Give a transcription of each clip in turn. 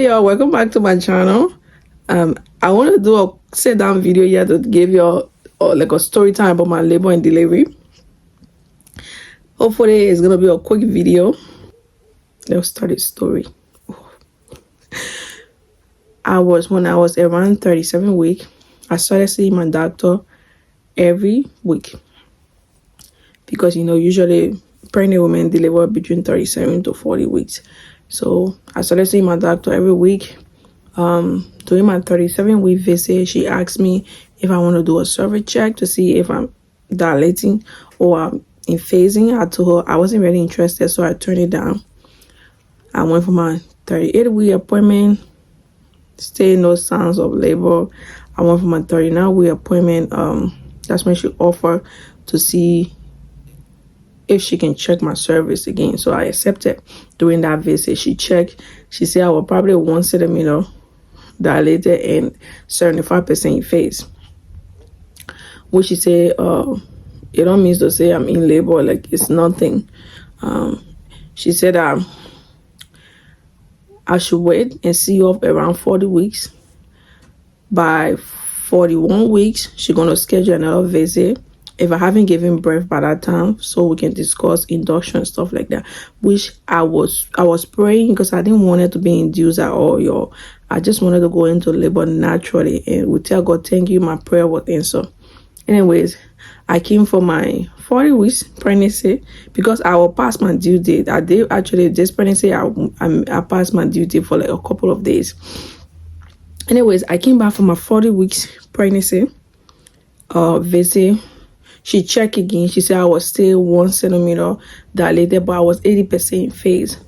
Hey y'all, welcome back to my channel. I want to do a sit down video here to give you like a story time about my labor and delivery. Hopefully it's gonna be a quick video. Let's start the story. When I was around 37 weeks, I started seeing my doctor every week because usually pregnant women deliver between 37 to 40 weeks. So I started seeing my doctor every week. During my 37-week visit, she asked me if I want to do a survey check to see if I'm dilating or I'm in phasing. I told her I wasn't really interested, so I turned it down. I went for my 38-week appointment. Still no signs of labor. I went for my 39-week appointment. That's when she offered to see if she can check my cervix again. So I accepted. During that visit, she checked. She said I was probably 1 centimeter dilated and 75% in phase. Which she said, it don't mean to say I'm in labor, like it's nothing. She said I should wait and see you up around 40 weeks. By 41 weeks, she's gonna schedule another visit if I haven't given birth by that time, so we can discuss induction and stuff like that. Which I was praying because I didn't want it to be induced at all, y'all. I just wanted to go into labor naturally, and we tell God, thank you, my prayer was answered. Anyways, I came for my 40 weeks pregnancy because I will pass my due date. I did actually this pregnancy. I passed my due date for like a couple of days. Anyways, I came back for my 40 weeks pregnancy visit. She checked again. She said I was still 1 centimeter dilated, but I was 80% in phase.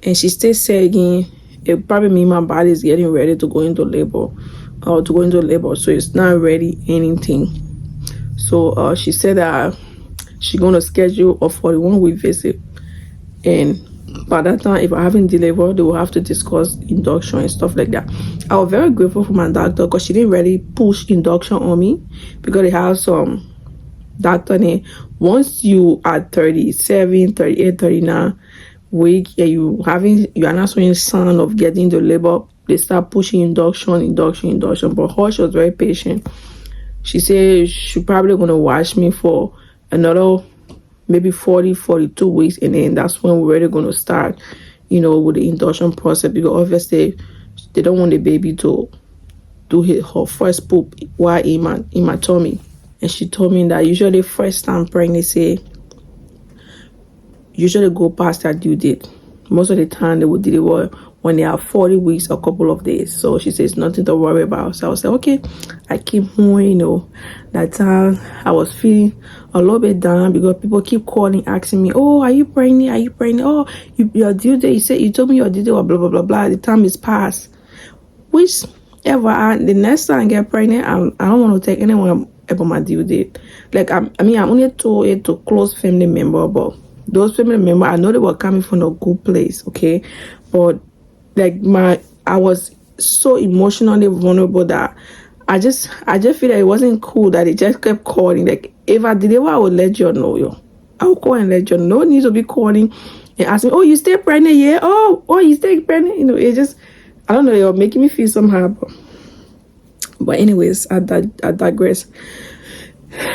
And she still said again, it probably means my body is getting ready to go into labor, so it's not ready anything. So she said that she's gonna schedule a 41-week visit, and by that time, if I haven't delivered, they will have to discuss induction and stuff like that. I was very grateful for my doctor because she didn't really push induction on me, because they have some doctor name. Once you are 37, 38, 39 week and you are not showing sign of getting the labor, they start pushing induction. But her, she was very patient. She said she's probably gonna watch me for another maybe 42 weeks, and then that's when we're really gonna start with the induction process, because obviously they don't want the baby to do her first poop while in my tummy. And she told me that usually first time pregnancy usually go past that due date. Most of the time they would deliver when they are 40 weeks, a couple of days. So she says nothing to worry about. So I was like, okay. I came home, that time I was feeling a little bit down because people keep calling, asking me, oh, are you pregnant? Oh, your due date, you told me your due date was blah, blah, blah, blah. The time is past. The next time I get pregnant, I don't want to take anyone about my due date. Like, I only told it to close family member, but those family members, I know they were coming from a good place, okay? But like I was so emotionally vulnerable that I just feel like it wasn't cool that it just kept calling. Like, if I deliver, I would let you know, yo. I would call and let you know. No need to be calling and asking, oh, you stay pregnant? Yeah. Oh, you stay pregnant? It just, I don't know, you're making me feel somehow. But anyways, I digress.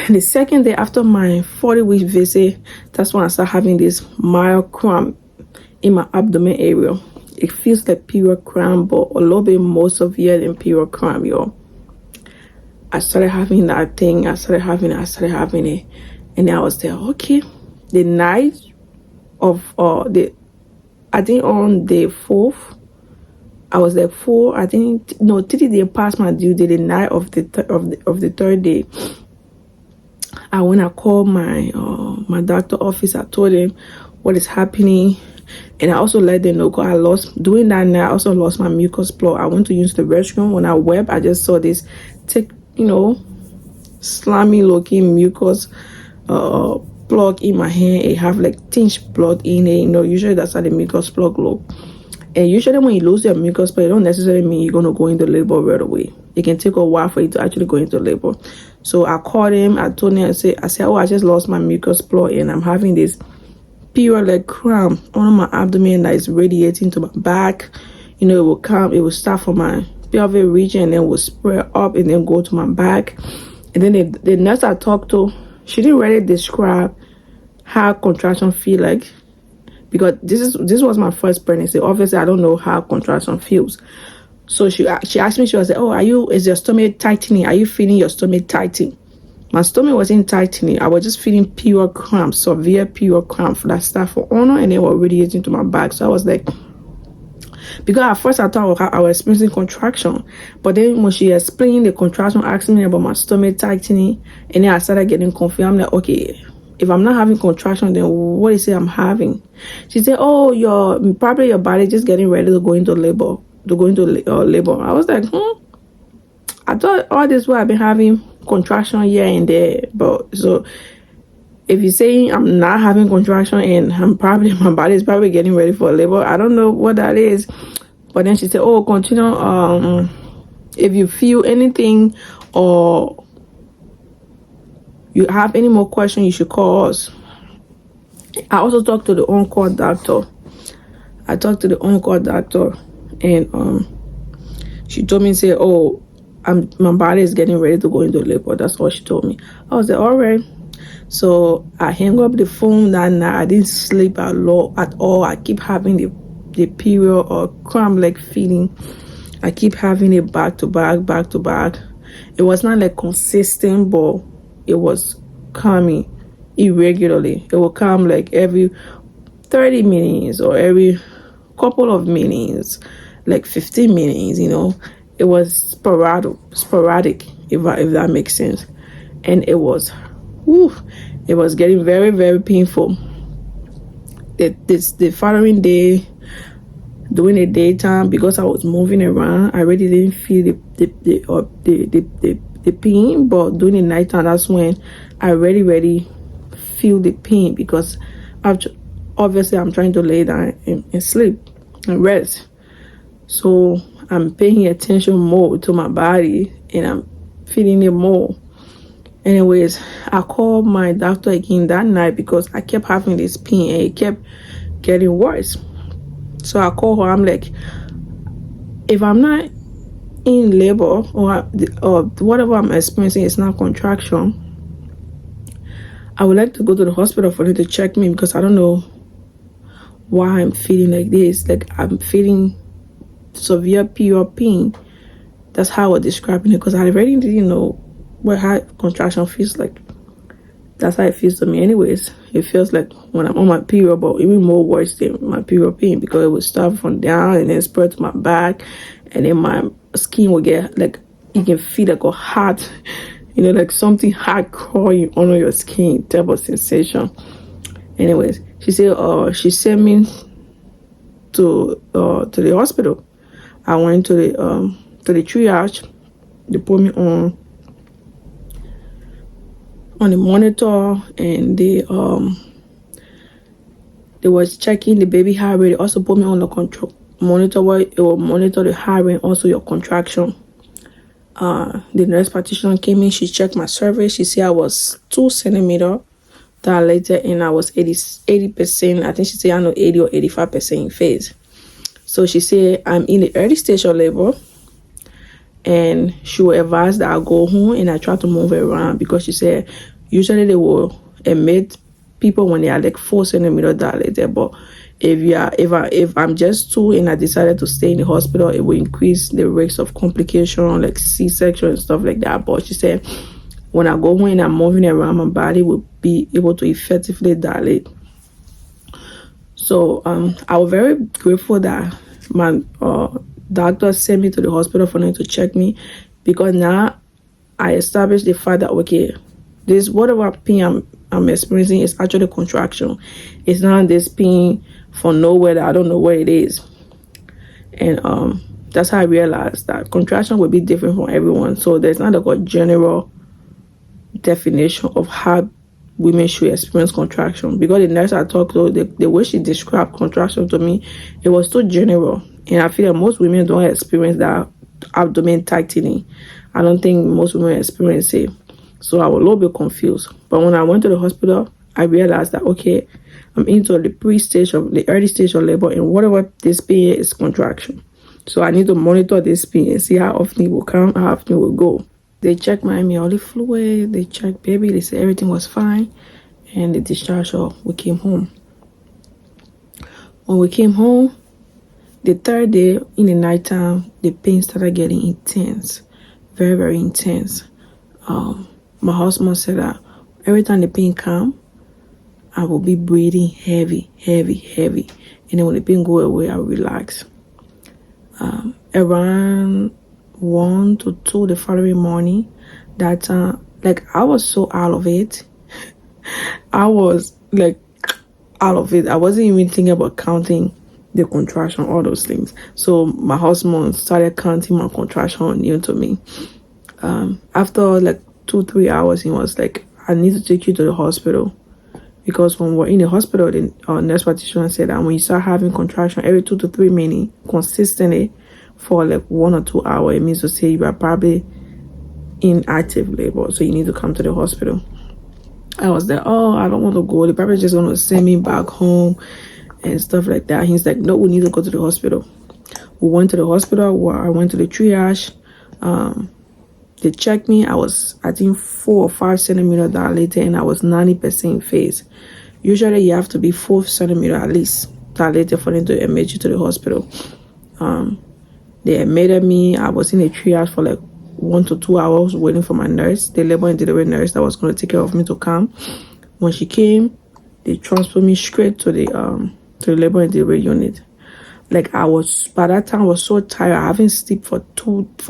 The second day after my 40-week visit, that's when I started having this mild cramp in my abdomen area. It feels like period cramp, but a little bit more severe than period cramp, y'all. I started having that thing. I started having it. And then I was there, okay. The night of, I think on the 4th, I was like 3 days past my due date, the night of the third day. When I called my doctor office, I told them what is happening. And I also let them know, because during that night, I also lost my mucus plug. I went to use the restroom. When I wept, I just saw this thick, slimy looking mucus plug in my hand. It have like tinged blood in it. Usually that's how the mucus plug look. And usually when you lose your mucus plug, it don't necessarily mean you're going to go into labor right away. It can take a while for you to actually go into labor. So I called him. I told him, I said, oh, I just lost my mucus plug and I'm having this period like cramp on my abdomen that is radiating to my back. You know, it will come, it will start from my pelvic region and then will spread up and then go to my back. And then the nurse I talked to, she didn't really describe how contraction feel like, because this was my first pregnancy. Obviously, I don't know how contraction feels. So she asked me, she was like, "Oh, is your stomach tightening? Are you feeling your stomach tightening?" My stomach wasn't tightening. I was just feeling pure cramps, severe pure cramps that start for honor and they were radiating to my back. So I was like, because at first I thought I was experiencing contraction, but then when she explained the contraction, asking me about my stomach tightening, and then I started getting confused. I'm like, okay, if I'm not having contraction, then what is it I'm having? She said, "Oh, probably your body just getting ready to go into labor, labor." I was like, I thought all this while I've been having contraction here and there, but so if you're saying I'm not having contraction and my body is probably getting ready for labor, I don't know what that is. But then she said, "Oh, continue. If you feel anything or you have any more questions, you should call us." I also talked to the on-call doctor. And she told me, say, "Oh, my body is getting ready to go into labor." That's all she told me. I was like, all right. So I hung up the phone that night. I didn't sleep at all. I keep having the period or cramp-like feeling. I keep having it back to back. It was not like consistent, but it was coming irregularly. It will come like every 30 minutes or every couple of minutes, like 15 minutes, you know. It was sporadic, if that makes sense. And it was getting very, very painful. The following day, during the daytime, because I was moving around, I really didn't feel the pain. But during the nighttime, that's when I really feel the pain, because obviously I'm trying to lay down and sleep and rest. So I'm paying attention more to my body and I'm feeling it more. Anyways, I called my doctor again that night because I kept having this pain and it kept getting worse. So I called her. I'm like, if I'm not in labor or whatever I'm experiencing is not contraction, I would like to go to the hospital for them to check me, because I don't know why I'm feeling like this. Like, I'm feeling severe pure pain. That's how I was describing it, because I already didn't know how contraction feels like. That's how it feels to me. Anyways, it feels like when I'm on my period, but even more worse than my period pain, because it would start from down and then spread to my back, and then my skin will get like, you can feel like a hot, you know, like something hot crawling under your skin type of sensation. Anyways, she said she sent me to the hospital. I went to the triage. They put me on the monitor, and they was checking the baby heart rate. They also put me on the control monitor where it will monitor the heart rate and also your contraction. The nurse practitioner came in. She checked my cervix. She said I was 2 centimeters dilated and I was 80%. I think she said I know 80 or 85% in phase. So she said I'm in the early stage of labor, and she will advise that I go home and I try to move around, because she said usually they will admit people when they are like 4 centimeters dilated, but if I'm just 2 and I decided to stay in the hospital, it will increase the risk of complication like C-section and stuff like that. But she said when I go home and I'm moving around, my body will be able to effectively dilate. So I was very grateful that my doctor sent me to the hospital for them to check me, because now I established the fact that, okay, this whatever pain I'm experiencing is actually contraction. It's not this pain from nowhere that I don't know where it is. And that's how I realized that contraction will be different for everyone. So there's not like a general definition of how women should experience contraction, because the nurse I talked to, the way she described contraction to me, it was too general. And I feel that most women don't experience that abdomen tightening. I don't think most women experience it. So I was a little bit confused. But when I went to the hospital, I realized that, okay, I'm into the early stage of labor, and whatever this pain is contraction. So I need to monitor this pain and see how often it will come, how often it will go. They checked my amniotic fluid, they checked baby, they said everything was fine, and they discharged her. We came home. When we came home, the third day in the nighttime, the pain started getting intense, very, very intense. My husband said that every time the pain come, I will be breathing heavy, heavy, heavy. And then when the pain go away, I will relax. Around 1 to 2 the following morning, that time, like I was so out of it. I was like out of it. I wasn't even thinking about counting the contraction, all those things. So my husband started counting my contraction new to me. After like 2-3 hours, he was like, I need to take you to the hospital. Because when we're in the hospital, the nurse practitioner said that when you start having contraction every 2 to 3 minutes consistently for like 1 or 2 hours, it means to say you are probably in active labor. So you need to come to the hospital. I was like, oh, I don't want to go. They're probably just going to send me back home and stuff like that. He's like, no, we need to go to the hospital. We went to the hospital. Where I went to the triage. They checked me. I was, I think, 4 or 5 centimeters dilated, and I was 90% phase. Usually, you have to be 4 centimeters at least dilated for them to admit you to the hospital. They admitted me. I was in a triage for like 1 to 2 hours waiting for my nurse, the labor and delivery nurse that was going to take care of me, to come. When she came, they transferred me straight to the labor and delivery unit. Like I was, by that time I was so tired. I haven't slept for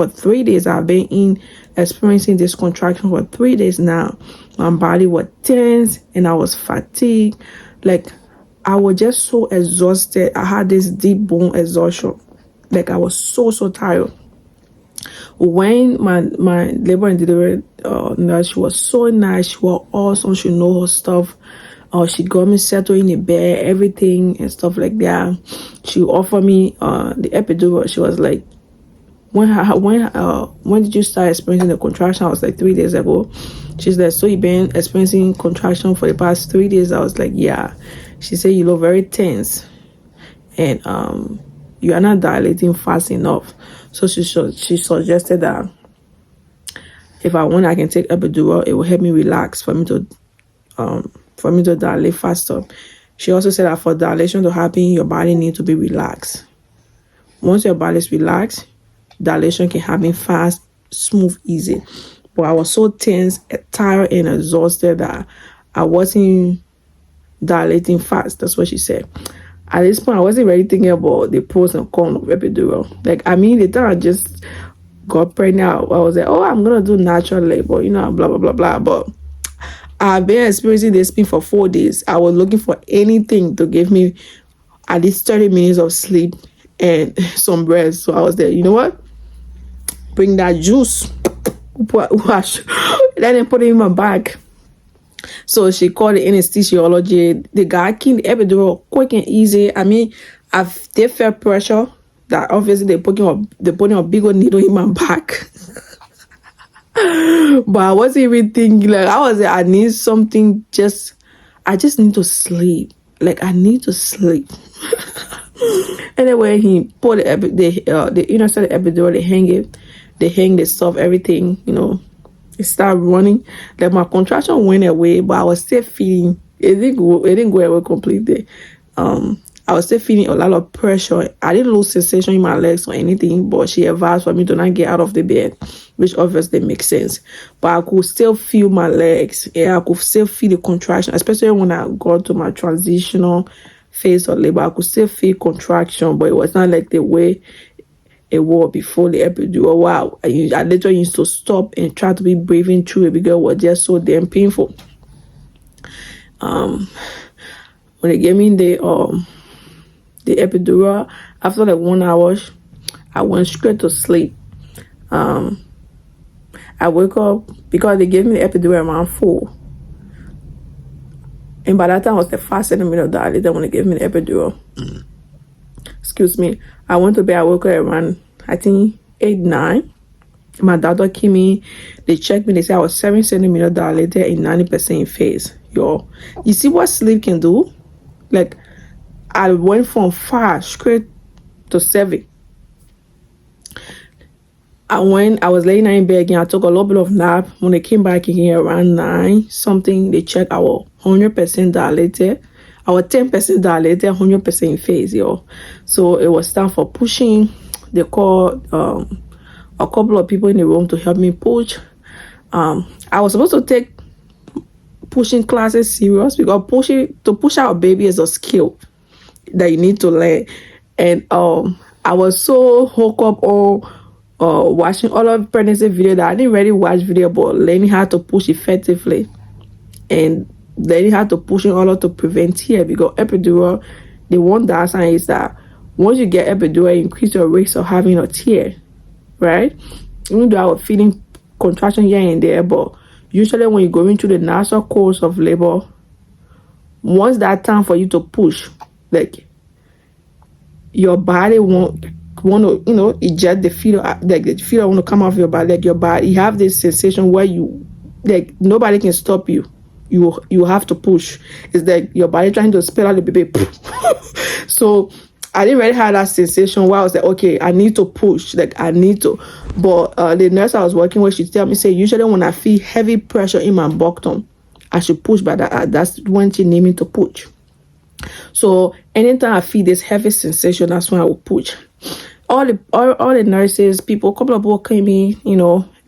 3 days. I've been experiencing this contraction for 3 days now. My body was tense and I was fatigued. Like I was just so exhausted. I had this deep bone exhaustion. Like I was so tired. When my labor and delivery nurse, she was so nice. She was awesome. She know her stuff. She got me settled in the bed, everything and stuff like that. She offered me the epidural. She was like, when did you start experiencing the contraction? I was like 3 days ago. She's like, so you've been experiencing contraction for the past 3 days? I was like, yeah. She said, you look very tense and you are not dilating fast enough. So she suggested that if I want, I can take epidural. It will help me relax for me to dilate faster. She also said that for dilation to happen, your body needs to be relaxed. Once your body is relaxed, dilation can happen fast, smooth, easy. But I was so tense, tired, and exhausted that I wasn't dilating fast. That's what she said. At this point, I wasn't really thinking about the pros and cons of epidural. Like, I mean, the time I just got pregnant, I was like, oh, I'm going to do natural labor, blah, blah, blah, blah. But I've been experiencing this pain for 4 days. I was looking for anything to give me at least 30 minutes of sleep and some rest. So I was there, you know what? Bring that juice. Wash. Let them put it in my bag. So she called the anesthesiology. The guy came the epidural quick and easy. I mean, they felt pressure that obviously they're putting a big old needle in my back. But I wasn't even thinking, like, I need something, I just need to sleep. Like, I need to sleep. Anyway, he put the inner side of the epidural, they hang the stuff, everything, it started running. Like, my contraction went away, but I was still feeling, it didn't go away completely. I was still feeling a lot of pressure. I didn't lose sensation in my legs or anything, but she advised for me to not get out of the bed, which obviously makes sense. But I could still feel my legs. Yeah, I could still feel the contraction, especially when I got to my transitional phase of labor. I could still feel contraction, but it was not like the way it was before the epidural. Wow, I literally used to stop and try to be breathing through it because it was just so damn painful. When they gave me the epidural, after like 1 hour, I went straight to sleep. I woke up because they gave me the epidural around 4. And by that time, I was the 5 centimeter dilated when they gave me the epidural. Excuse me. I went to bed, I woke up around, I think, 8, 9. My doctor came in, they checked me, they said I was 7 centimeter dilated and 90% phase. Yo, you see what sleep can do? Like, I went from 5 straight to 7. I was laying down in bed again. I took a little bit of nap. When I came back again around 9 something, they checked our 100% dilated. Our 10% dilated, 100% in phase, yo. So it was time for pushing. They called a couple of people in the room to help me push. I was supposed to take pushing classes serious because to push out a baby is a skill that you need to learn. And I was so hooked up on watching all of pregnancy video that I didn't really watch video about learning how to push effectively and learning how to push in order to prevent tear, because epidural, the one downside is that once you get epidural, it increase your risk of having a tear, right? Even though I was feeling contraction here and there, but usually when you're going through the natural course of labor, once that time for you to push, like your body won't want to, eject the fetal, like the fetal want to come off your body, like your body, you have this sensation where you, like nobody can stop you. You have to push. It's like your body trying to spill out the baby. So I didn't really have that sensation where I was like, okay, I need to push, like I need to. But the nurse I was working with, she tell me, say, usually when I feel heavy pressure in my bottom, I should push, but that's when she need me to push. So anytime I feel this heavy sensation, that's when I will push. All the nurses, people, a couple of people came in,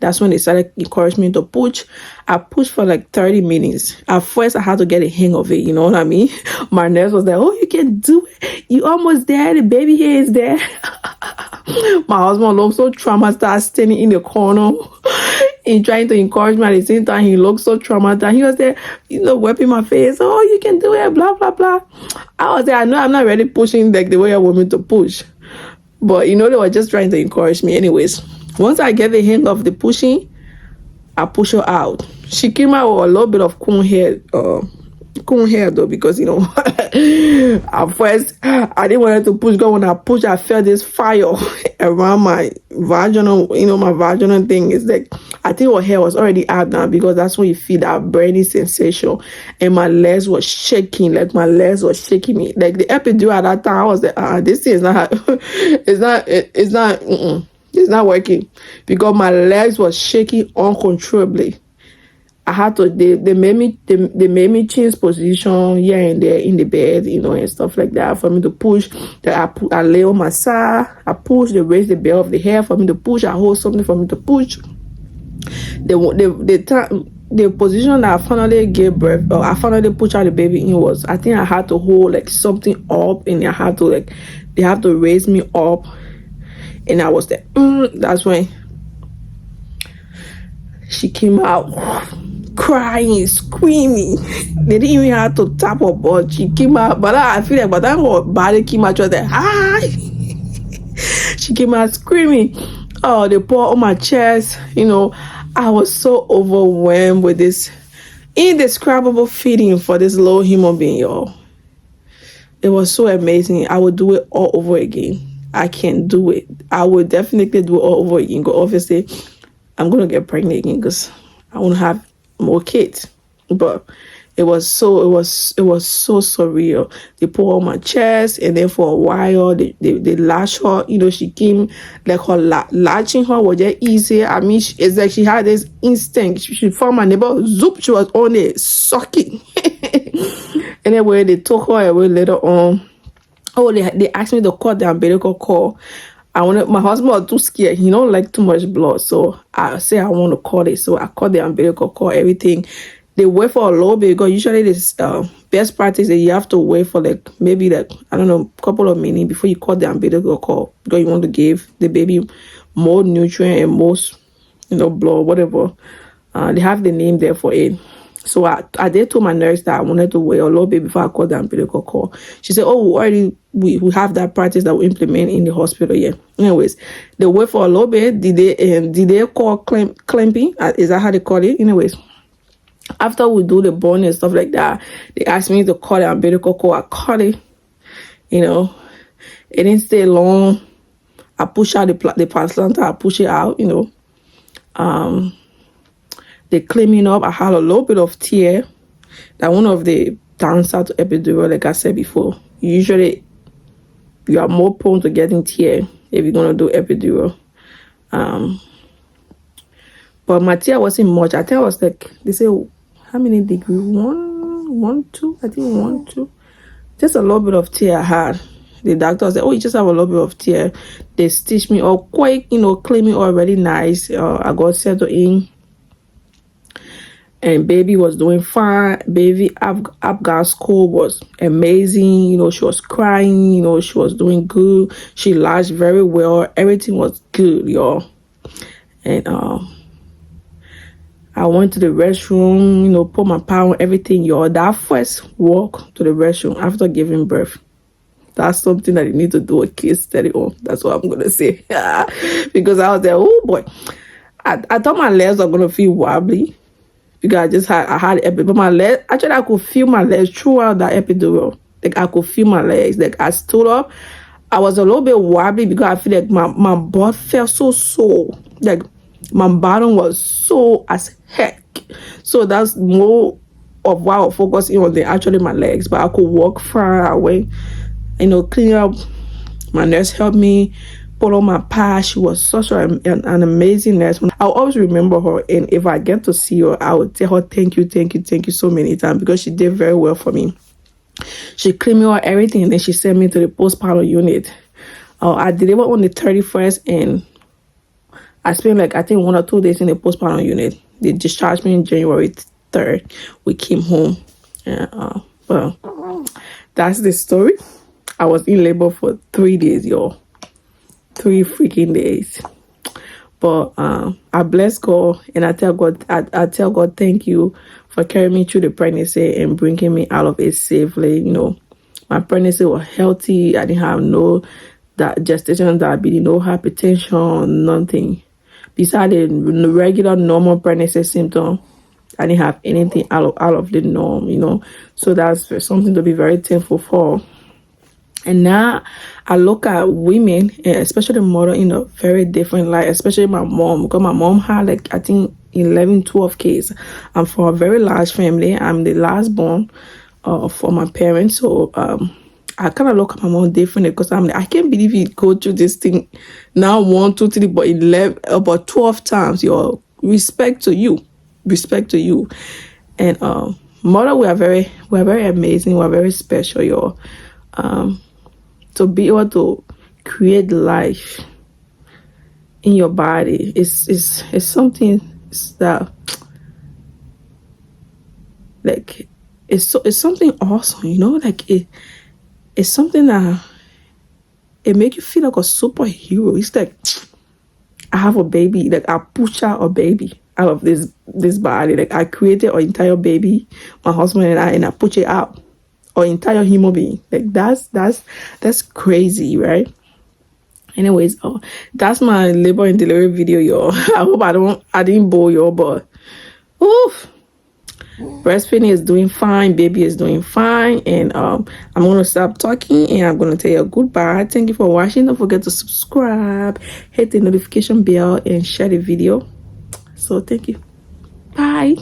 that's when they started encouraging me to push. I pushed for like 30 minutes. At first, I had to get a hang of it, you know what I mean? My nurse was like, oh, you can do it. You almost there. The baby here is there. My husband looked so traumatized, standing in the corner and trying to encourage me. At the same time, he looked so traumatized. He was there, wiping my face. Oh, you can do it, blah, blah, blah. I was there. I know I'm not really pushing like the way I want me to push. But, they were just trying to encourage me. Anyways, once I get the hang of the pushing, I push her out. She came out with a little bit of cool hair though, because, at first, I didn't want her to push. Because when I pushed, I felt this fire around my vaginal, my vaginal thing. It's like, I think her hair was already out now, because that's when you feel that burning sensation. And my legs were shaking, like my legs were shaking me. Like the epidural at that time, I was like, this thing is not, it's not working. Because my legs were shaking uncontrollably. I had to, they made me change position here and there in the bed, and stuff like that for me to push. I lay on my side, I push, they raise the bed of the hair for me to push, I hold something for me to push. The position that I finally gave birth, or I finally pushed out the baby in was, I think I had to hold like something up, and I had to they have to raise me up, and I was there. That's when she came out crying, screaming. They didn't even have to tap her butt. She came out, but I feel like by the time her body came out, she was like, hi. She came out screaming. Oh, they poured on my chest. I was so overwhelmed with this indescribable feeling for this little human being, y'all. It was so amazing. I would do it all over again. I can do it. I would definitely do it all over again. Because obviously, I'm gonna get pregnant again because I want to have more kids. But it was so surreal. They pour on my chest, and then for a while they lash her. She came, like her latching her was just easy. I mean, it's like she had this instinct. She found my neighbor, zoop, she was on it, sucking. Anyway, they took her away later on. Oh, they asked me to cut the umbilical cord. My husband was too scared. He don't like too much blood. So I said I want to cut it. So I cut the umbilical cord, everything. They wait for a little bit, because usually this best practice that you have to wait for maybe a couple of minutes before you cut the umbilical cord, because you want to give the baby more nutrient and most blood, whatever. They have the name there for it. So I did tell my nurse that I wanted to wait a little bit before I cut the umbilical cord. She said, oh, we have that practice that we implement in the hospital. Yeah. Anyways, they wait for a little bit. Did they call clamping? Is that how they call it? Anyways, after we do the bone and stuff like that, they asked me to cut the umbilical cord. I cut it. It didn't stay long. I push out the placenta. I push it out. They cleaning up. I had a little bit of tear. That one of the downside to epidural, like I said before. Usually, you are more prone to getting tear if you're gonna do epidural. But my tear wasn't much. I think I was like, they say, how many degrees? One, two. I think 1, 2. Just a little bit of tear I had. The doctor said, oh, you just have a little bit of tear. They stitched me up quite, clean me already nice. I got settled in. And baby was doing fine. Baby Apgar school was amazing. She was crying. She was doing good. She latched very well. Everything was good, y'all. And I went to the restroom, put my power on everything, y'all. That first walk to the restroom after giving birth, that's something that you need to do a case study on. That's what I'm going to say. Because I was there, oh boy. I thought my legs were going to feel wobbly. Because I had epidural. But my legs, actually I could feel my legs throughout that epidural. Like I could feel my legs. Like I stood up. I was a little bit wobbly because I feel like my butt felt so sore. Like my bottom was sore as heck. So that's more of why I was focusing on than actually my legs. But I could walk far away, clean up. My nurse helped me put on my pad. She was such an amazing nurse. I'll always remember her, and if I get to see her, I would tell her thank you so many times, because she did very well for me. She cleaned me out everything, and then she sent me to the postpartum unit. I delivered on the 31st, and I spent like I think 1 or 2 days in the postpartum unit. They discharged me on January 3rd. We came home. Well, that's the story. I was in labor for 3 days, y'all. 3 freaking days. But I bless God, and I tell God, I tell God, thank you for carrying me through the pregnancy and bringing me out of it safely. My pregnancy was healthy. I didn't have no gestational diabetes, no hypertension, nothing. Besides the regular normal pregnancy symptom, I didn't have anything out of the norm. So that's something to be very thankful for. And now I look at women, and especially mother, in a very different light, especially my mom, because my mom had like, I think 11, 12 kids. I'm from a very large family. I'm the last born for my parents. So I kind of look at my mom differently, because I can't believe you go through this thing now 1, 2, 3, but 11, about 12 times. Your respect to you. And mother, we are very amazing. We are very special, y'all. To be able to create life in your body is something that, like, it's something awesome, like it's something that it make you feel like a superhero. It's like, I have a baby, like I push out a baby out of this body. Like I created an entire baby, my husband and I push it out. Or entire human being. Like that's crazy, right? Anyways, that's my labor and delivery video, y'all. I hope I didn't bore y'all, but oof, breastfeeding is doing fine, baby is doing fine, and I'm gonna stop talking and I'm gonna tell you goodbye. Thank you for watching. Don't forget to subscribe, hit the notification bell, and share the video. So thank you. Bye.